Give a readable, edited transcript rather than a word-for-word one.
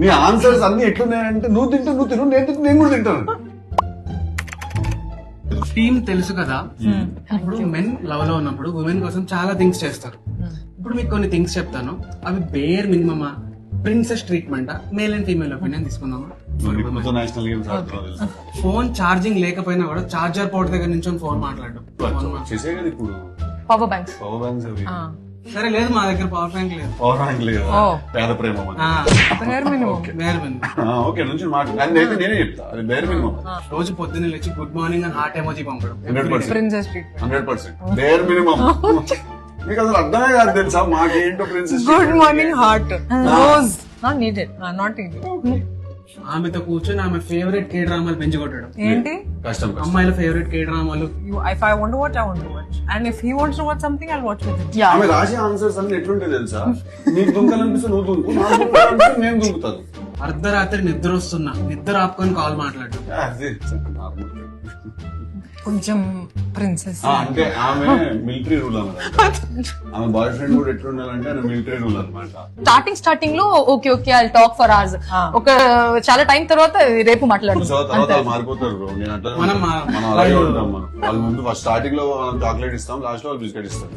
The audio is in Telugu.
నీ ఆన్సర్స్ అన్ని ఎట్లున్నాయంటే నువ్వు తింటూ నువ్వు తిను, నేను తింటూ నేను కూడా తింటాను. టీమ్ తెలుసు కదా, ఇప్పుడు మెన్ లవ్ లో ఉన్నప్పుడు ఉమెన్ కోసం చాలా థింగ్స్ చేస్తారు. ఇప్పుడు మీకు కొన్ని థింగ్స్ చెప్తాను, అవి బేర్ మినిమమా, ప్రిన్సెస్ ట్రీట్మెంటా, మేల్ అండ్ ఫీమేల్ ఒపీనియన్ తీసుకుందామా? నేషనల్ గేమ్స్ ఆడుతున్నావు తెలుసా? ఫోన్ ఛార్జింగ్ లేకపోయినా కూడా చార్జర్ పోర్ట్ దగ్గర నుంచి ఫోన్ మాట్లాడడం. చేసే కదా ఇప్పుడు పవర్ బ్యాంక్స్. పవర్ బ్యాంక్స్ అవి. సరే లేదు, మా దగ్గర పవర్ బ్యాంక్ లేదు. పవర్ బ్యాంక్ లేదు, పేద ప్రేమ మన. Bear minimum. ఓకే నుంచి మాట్లాడి నేనే చెప్తా, అది బేర్ మినిమం. రోజు పొద్దున్న లేచి గుడ్ మార్నింగ్ అని హార్ట్ ఎమోజీ పంపడం. 100% బేర్ మినిమం. మీకు అసలు అర్థమే కాదు తెలుసా మాకేంటో princess. Good morning heart rose not needed, not needed. ఆమెతో కూర్చొని ఆమె ఫేవరెట్ కే డ్రామాలు పెంచుకొట్టడం. ఏంటి కష్టం. అమ్మాయిల ఫేవరెట్ కే డ్రామాలు. If I want to watch, I want to watch. And if he wants to watch something, I'll watch with him. ఆమె రాసే ఆన్సర్స్ అన్ని ఎట్లుంటాయి తెలుసా? నీకు దుంకాలనిపిస్తే నువ్వు దుంకు, నాకు దుంకాలనిపిస్తే నేను దుంకుతాను. అర్ధరాత్రి నిద్ర వస్తున్నా, నిద్ర ఆపుకొని కాల్ మాట్లాడడం. అదే నార్మల్. కొంచెం ప్రిన్సెస్. అంటే ఆమె మిలిటరీ రూల్ అన్నమాట. ఆమె బాయ్ ఫ్రెండ్ కూడా ఎట్లుండాలంటే ఆయన మిలిటరీ రూల్ అనమాట. స్టార్టింగ్ లో okay okay I talk for hours, ఒక చాలా టైం తర్వాత రేపు మాట్లాడు. తర్వాత వాళ్ళు మారిపోతారు బ్రో. నేను అట్లా మనం అలాగే ఉంటాం. మనం వాళ్ళ ముందు ఫస్ట్ స్టార్టింగ్ లో చాక్లెట్ ఇస్తాం, లాస్ట్ లో వాళ్ళు బిస్కెట్ ఇస్తారు.